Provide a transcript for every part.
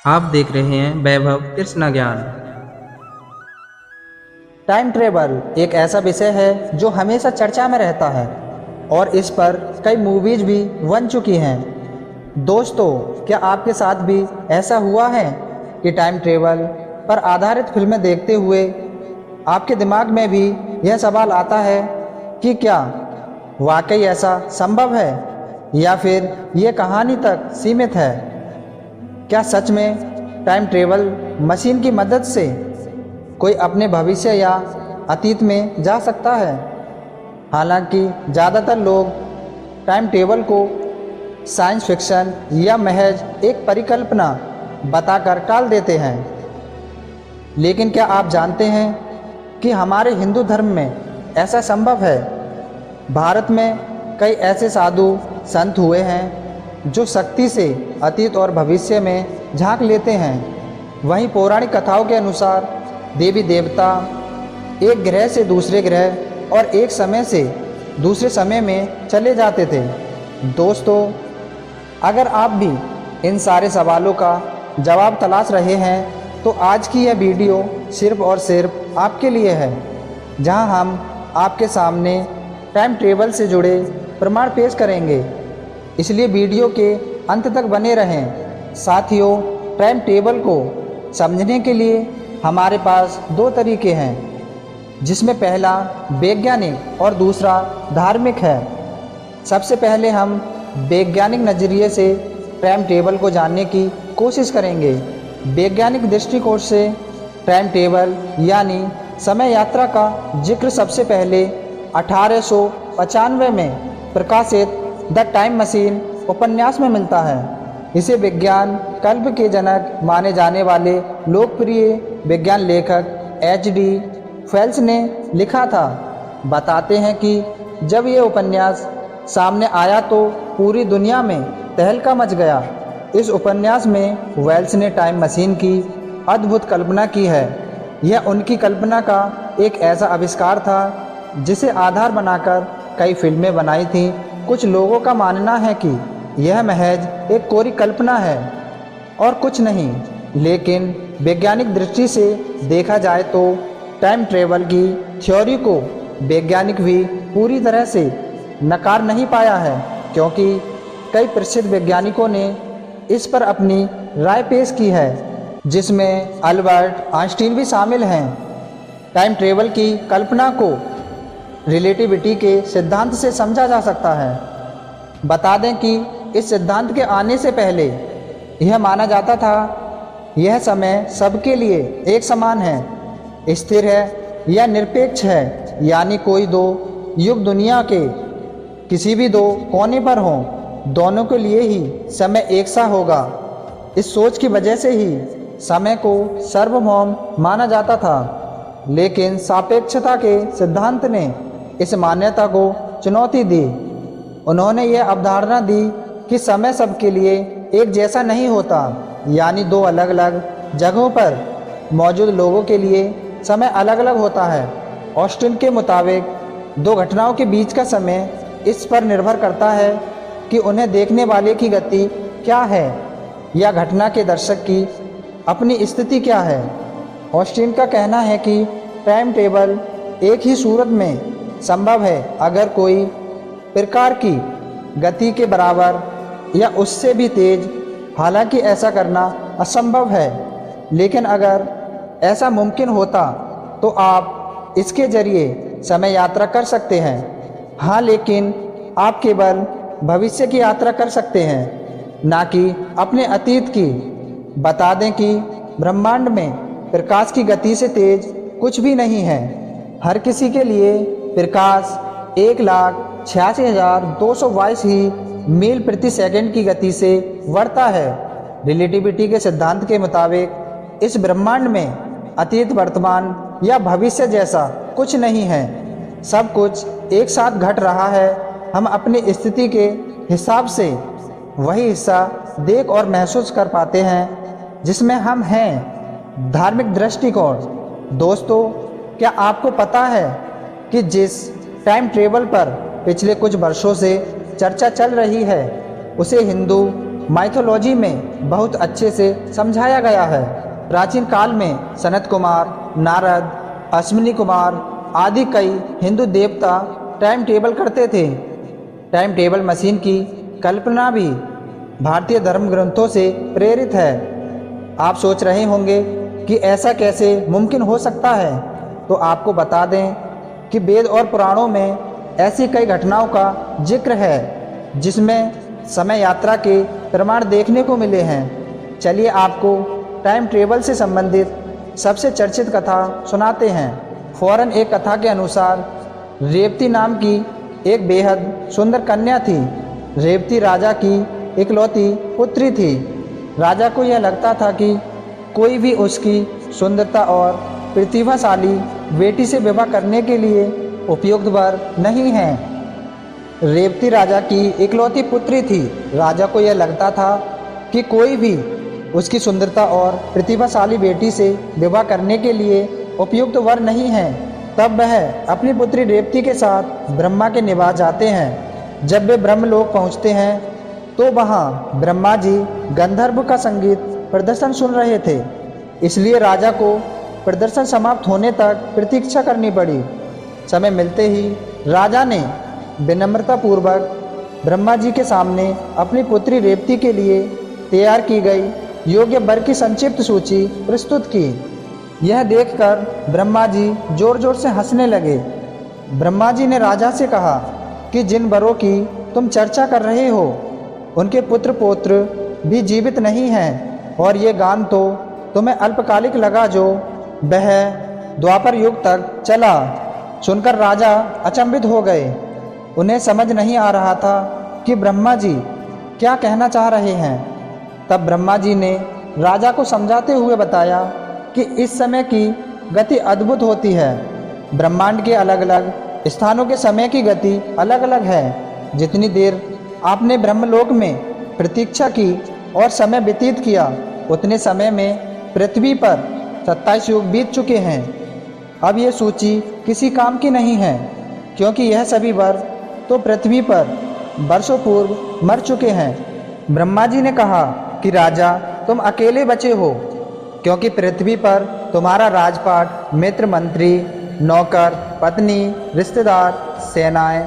आप देख रहे हैं वैभव कृष्णा ज्ञान। टाइम ट्रेवल एक ऐसा विषय है जो हमेशा चर्चा में रहता है और इस पर कई मूवीज भी बन चुकी हैं। दोस्तों, क्या आपके साथ भी ऐसा हुआ है कि टाइम ट्रेवल पर आधारित फिल्में देखते हुए आपके दिमाग में भी यह सवाल आता है कि क्या वाकई ऐसा संभव है या फिर ये कहानी तक सीमित है? क्या सच में टाइम ट्रेवल मशीन की मदद से कोई अपने भविष्य या अतीत में जा सकता है? हालांकि ज़्यादातर लोग टाइम ट्रेवल को साइंस फिक्शन या महज एक परिकल्पना बताकर टाल देते हैं, लेकिन क्या आप जानते हैं कि हमारे हिंदू धर्म में ऐसा संभव है? भारत में कई ऐसे साधु संत हुए हैं जो शक्ति से अतीत और भविष्य में झांक लेते हैं। वहीं पौराणिक कथाओं के अनुसार देवी देवता एक ग्रह से दूसरे ग्रह और एक समय से दूसरे समय में चले जाते थे। दोस्तों, अगर आप भी इन सारे सवालों का जवाब तलाश रहे हैं तो आज की यह वीडियो सिर्फ और सिर्फ आपके लिए है, जहां हम आपके सामने टाइम ट्रेवल से जुड़े प्रमाण पेश करेंगे। इसलिए वीडियो के अंत तक बने रहें। साथियों, टाइम ट्रेवल को समझने के लिए हमारे पास दो तरीके हैं, जिसमें पहला वैज्ञानिक और दूसरा धार्मिक है। सबसे पहले हम वैज्ञानिक नज़रिए से टाइम ट्रेवल को जानने की कोशिश करेंगे। वैज्ञानिक दृष्टिकोण से टाइम ट्रेवल यानी समय यात्रा का जिक्र सबसे पहले 1895 में प्रकाशित द टाइम मशीन उपन्यास में मिलता है। इसे विज्ञान कल्प के जनक माने जाने वाले लोकप्रिय विज्ञान लेखक H.D. वेल्स ने लिखा था। बताते हैं कि जब ये उपन्यास सामने आया तो पूरी दुनिया में तहलका मच गया। इस उपन्यास में वेल्स ने टाइम मशीन की अद्भुत कल्पना की है। यह उनकी कल्पना का एक ऐसा आविष्कार था जिसे आधार बनाकर कई फिल्में बनाई थीं। कुछ लोगों का मानना है कि यह महज एक कोरी कल्पना है और कुछ नहीं, लेकिन वैज्ञानिक दृष्टि से देखा जाए तो टाइम ट्रेवल की थ्योरी को वैज्ञानिक भी पूरी तरह से नकार नहीं पाया है, क्योंकि कई प्रसिद्ध वैज्ञानिकों ने इस पर अपनी राय पेश की है, जिसमें अल्बर्ट आइंस्टीन भी शामिल हैं। टाइम ट्रेवल की कल्पना को रिलेटिविटी के सिद्धांत से समझा जा सकता है। बता दें कि इस सिद्धांत के आने से पहले यह माना जाता था यह समय सबके लिए एक समान है, स्थिर है या निरपेक्ष है, यानी कोई दो युग दुनिया के किसी भी दो कोने पर हों, दोनों के लिए ही समय एक सा होगा। इस सोच की वजह से ही समय को सार्वभौम माना जाता था, लेकिन सापेक्षता के सिद्धांत ने इस मान्यता को चुनौती दी। उन्होंने ये अवधारणा दी कि समय सबके लिए एक जैसा नहीं होता, यानी दो अलग अलग जगहों पर मौजूद लोगों के लिए समय अलग अलग होता है। ऑस्टिन के मुताबिक दो घटनाओं के बीच का समय इस पर निर्भर करता है कि उन्हें देखने वाले की गति क्या है या घटना के दर्शक की अपनी स्थिति क्या है। ऑस्टिन का कहना है कि टाइम ट्रेवल एक ही सूरत में संभव है अगर कोई प्रकार की गति के बराबर या उससे भी तेज। हालांकि ऐसा करना असंभव है, लेकिन अगर ऐसा मुमकिन होता तो आप इसके जरिए समय यात्रा कर सकते हैं। हाँ, लेकिन आप केवल भविष्य की यात्रा कर सकते हैं, ना कि अपने अतीत की। बता दें कि ब्रह्मांड में प्रकाश की गति से तेज कुछ भी नहीं है। हर किसी के लिए प्रकाश 1,86,222 ही मील प्रति सेकंड की गति से बढ़ता है। रिलेटिविटी के सिद्धांत के मुताबिक इस ब्रह्मांड में अतीत, वर्तमान या भविष्य जैसा कुछ नहीं है। सब कुछ एक साथ घट रहा है। हम अपनी स्थिति के हिसाब से वही हिस्सा देख और महसूस कर पाते हैं जिसमें हम हैं। धार्मिक दृष्टिकोण। दोस्तों, क्या आपको पता है कि जिस टाइम ट्रेवल पर पिछले कुछ वर्षों से चर्चा चल रही है उसे हिंदू माइथोलॉजी में बहुत अच्छे से समझाया गया है। प्राचीन काल में सनत कुमार, नारद, अश्विनी कुमार आदि कई हिंदू देवता टाइम टेबल करते थे। टाइम टेबल मशीन की कल्पना भी भारतीय धर्म ग्रंथों से प्रेरित है। आप सोच रहे होंगे कि ऐसा कैसे मुमकिन हो सकता है, तो आपको बता दें कि वेद और पुराणों में ऐसी कई घटनाओं का जिक्र है जिसमें समय यात्रा के प्रमाण देखने को मिले हैं। चलिए आपको टाइम ट्रेवल से संबंधित सबसे चर्चित कथा सुनाते हैं। फौरन एक कथा के अनुसार रेवती नाम की एक बेहद सुंदर कन्या थी। रेवती राजा की इकलौती पुत्री थी। राजा को यह लगता था कि कोई भी उसकी सुंदरता और प्रतिभाशाली बेटी से विवाह करने के लिए उपयुक्त वर नहीं है। रेवती राजा की इकलौती पुत्री थी। राजा को यह लगता था कि कोई भी उसकी सुंदरता और प्रतिभाशाली बेटी से विवाह करने के लिए उपयुक्त वर नहीं है। तब वह अपनी पुत्री रेवती के साथ ब्रह्मा के निवास जाते हैं। जब वे ब्रह्मलोक पहुंचते हैं तो वहां ब्रह्मा जी गंधर्व का संगीत प्रदर्शन सुन रहे थे, इसलिए राजा को प्रदर्शन समाप्त होने तक प्रतीक्षा करनी पड़ी। समय मिलते ही राजा ने विनम्रतापूर्वक ब्रह्मा जी के सामने अपनी पुत्री रेवती के लिए तैयार की गई योग्य वर की संक्षिप्त सूची प्रस्तुत की। यह देखकर ब्रह्मा जी जोर जोर से हंसने लगे। ब्रह्मा जी ने राजा से कहा कि जिन वरों की तुम चर्चा कर रहे हो उनके पुत्र पौत्र भी जीवित नहीं हैं, और ये गान तो तुम्हें अल्पकालिक लगा जो वह द्वापर युग तक चला। सुनकर राजा अचंभित हो गए। उन्हें समझ नहीं आ रहा था कि ब्रह्मा जी क्या कहना चाह रहे हैं। तब ब्रह्मा जी ने राजा को समझाते हुए बताया कि इस समय की गति अद्भुत होती है। ब्रह्मांड के अलग अलग स्थानों के समय की गति अलग अलग है। जितनी देर आपने ब्रह्मलोक में प्रतीक्षा की और समय व्यतीत किया, उतने समय में पृथ्वी पर 27 युग बीत चुके हैं। अब ये सूची किसी काम की नहीं है, क्योंकि यह सभी वर तो पृथ्वी पर वर्षों पूर्व मर चुके हैं। ब्रह्मा जी ने कहा कि राजा तुम अकेले बचे हो, क्योंकि पृथ्वी पर तुम्हारा राजपाट, मित्र, मंत्री, नौकर, पत्नी, रिश्तेदार, सेनाएं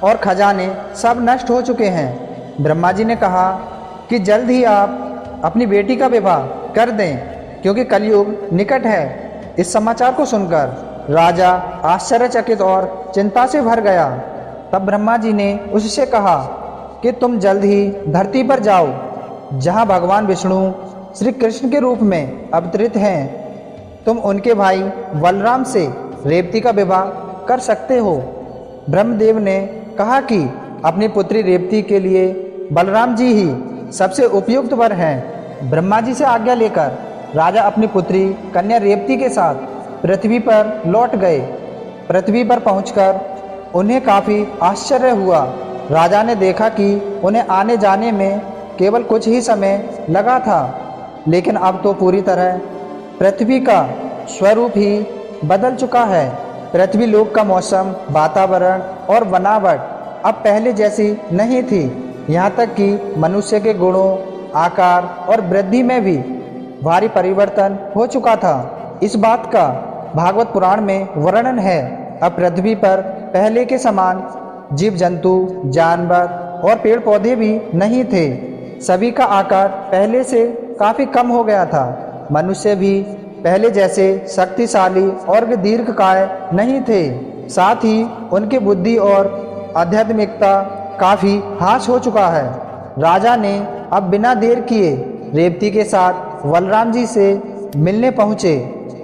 और खजाने सब नष्ट हो चुके हैं। ब्रह्मा जी ने कहा कि जल्द ही आप अपनी बेटी का विवाह कर दें, क्योंकि कलयुग निकट है। इस समाचार को सुनकर राजा आश्चर्यचकित और चिंता से भर गया। तब ब्रह्मा जी ने उससे कहा कि तुम जल्द ही धरती पर जाओ, जहां भगवान विष्णु श्री कृष्ण के रूप में अवतरित हैं। तुम उनके भाई बलराम से रेवती का विवाह कर सकते हो। ब्रह्मदेव ने कहा कि अपनी पुत्री रेवती के लिए बलराम जी ही सबसे उपयुक्त वर हैं। ब्रह्मा जी से आज्ञा लेकर राजा अपनी पुत्री कन्या रेवती के साथ पृथ्वी पर लौट गए। पृथ्वी पर पहुंचकर उन्हें काफ़ी आश्चर्य हुआ। राजा ने देखा कि उन्हें आने जाने में केवल कुछ ही समय लगा था, लेकिन अब तो पूरी तरह पृथ्वी का स्वरूप ही बदल चुका है। पृथ्वी लोक का मौसम, वातावरण और बनावट अब पहले जैसी नहीं थी। यहाँ तक कि मनुष्य के गुणों, आकार और वृद्धि में भी भारी परिवर्तन हो चुका था। इस बात का भागवत पुराण में वर्णन है। अब पृथ्वी पर पहले के समान जीव जंतु, जानवर और पेड़ पौधे भी नहीं थे। सभी का आकार पहले से काफ़ी कम हो गया था। मनुष्य भी पहले जैसे शक्तिशाली और दीर्घकाय नहीं थे। साथ ही उनकी बुद्धि और आध्यात्मिकता काफ़ी ह्रास हो चुका है। राजा ने अब बिना देर किए रेवती के साथ बलराम जी से मिलने पहुँचे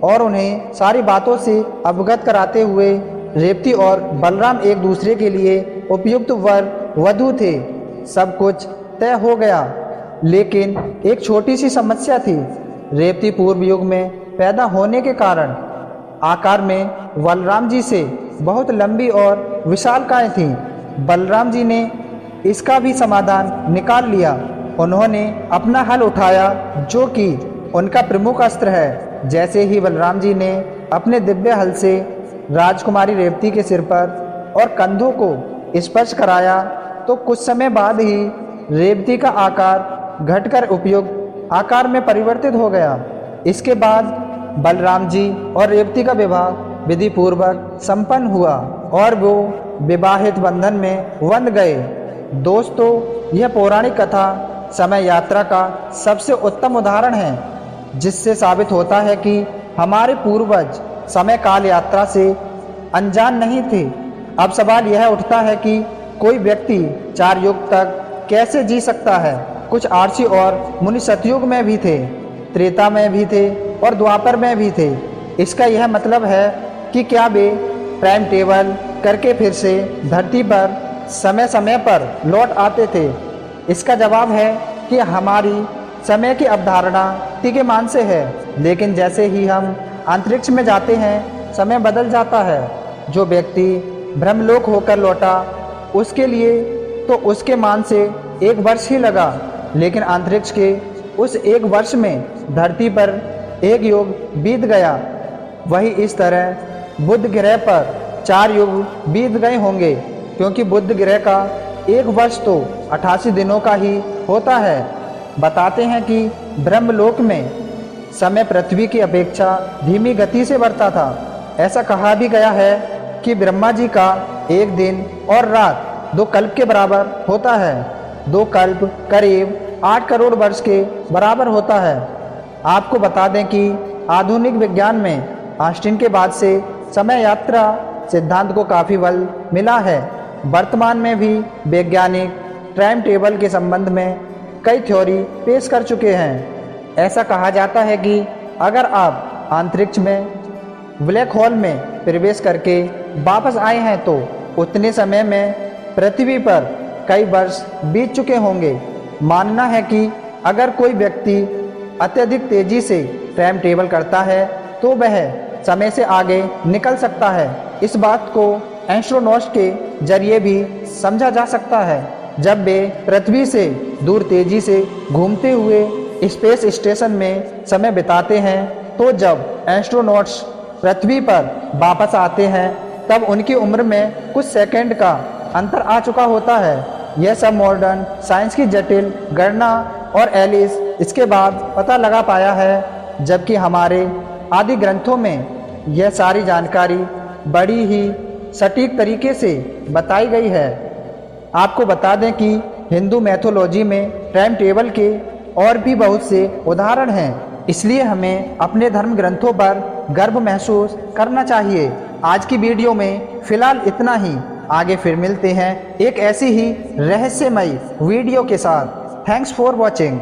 और उन्हें सारी बातों से अवगत कराते हुए रेवती और बलराम एक दूसरे के लिए उपयुक्त वर वधू थे। सब कुछ तय हो गया, लेकिन एक छोटी सी समस्या थी। रेवती पूर्व युग में पैदा होने के कारण आकार में बलराम जी से बहुत लंबी और विशालकाय थीं। बलराम जी ने इसका भी समाधान निकाल लिया। उन्होंने अपना हल उठाया, जो कि उनका प्रमुख अस्त्र है। जैसे ही बलराम जी ने अपने दिव्य हल से राजकुमारी रेवती के सिर पर और कंधों को स्पर्श कराया, तो कुछ समय बाद ही रेवती का आकार घटकर उपयुक्त आकार में परिवर्तित हो गया। इसके बाद बलराम जी और रेवती का विवाह विधि पूर्वक संपन्न हुआ और वो विवाहित बंधन में बंध गए। दोस्तों, यह पौराणिक कथा समय यात्रा का सबसे उत्तम उदाहरण है, जिससे साबित होता है कि हमारे पूर्वज समय काल यात्रा से अनजान नहीं थे। अब सवाल यह उठता है कि कोई व्यक्ति 4 युग तक कैसे जी सकता है। कुछ आरसी और मुनि सतयुग में भी थे, त्रेता में भी थे और द्वापर में भी थे। इसका यह मतलब है कि क्या वे टाइम टेबल करके फिर से धरती पर समय समय पर लौट आते थे। इसका जवाब है कि हमारी समय की अवधारणा तिकेमान से है, लेकिन जैसे ही हम अंतरिक्ष में जाते हैं समय बदल जाता है। जो व्यक्ति ब्रह्मलोक होकर लौटा उसके लिए तो उसके मान से 1 वर्ष ही लगा, लेकिन अंतरिक्ष के उस 1 वर्ष में धरती पर 1 युग बीत गया। वही इस तरह बुध ग्रह पर 4 युग बीत गए होंगे, क्योंकि बुध ग्रह का 1 वर्ष तो 88 दिनों का ही होता है। बताते हैं कि ब्रह्मलोक में समय पृथ्वी की अपेक्षा धीमी गति से बढ़ता था। ऐसा कहा भी गया है कि ब्रह्मा जी का 1 दिन और रात 2 कल्प के बराबर होता है। 2 कल्प करीब 8 करोड़ वर्ष के बराबर होता है। आपको बता दें कि आधुनिक विज्ञान में आइंस्टीन के बाद से समय यात्रा सिद्धांत को काफ़ी बल मिला है। वर्तमान में भी वैज्ञानिक टाइम टेबल के संबंध में कई थ्योरी पेश कर चुके हैं। ऐसा कहा जाता है कि अगर आप अंतरिक्ष में ब्लैक होल में प्रवेश करके वापस आए हैं तो उतने समय में पृथ्वी पर कई वर्ष बीत चुके होंगे। मानना है कि अगर कोई व्यक्ति अत्यधिक तेजी से टाइम टेबल करता है तो वह समय से आगे निकल सकता है। इस बात को एस्ट्रोनॉट्स के जरिए भी समझा जा सकता है। जब वे पृथ्वी से दूर तेजी से घूमते हुए स्पेस स्टेशन में समय बिताते हैं तो जब एस्ट्रोनॉट्स पृथ्वी पर वापस आते हैं तब उनकी उम्र में कुछ सेकंड का अंतर आ चुका होता है। यह सब मॉडर्न साइंस की जटिल गणना और एलिस इसके बाद पता लगा पाया है, जबकि हमारे आदि ग्रंथों में यह सारी जानकारी बड़ी ही सटीक तरीके से बताई गई है। आपको बता दें कि हिंदू मैथोलॉजी में टाइम टेबल के और भी बहुत से उदाहरण हैं, इसलिए हमें अपने धर्म ग्रंथों पर गर्व महसूस करना चाहिए। आज की वीडियो में फिलहाल इतना ही। आगे फिर मिलते हैं एक ऐसी ही रहस्यमयी वीडियो के साथ। Thanks for watching.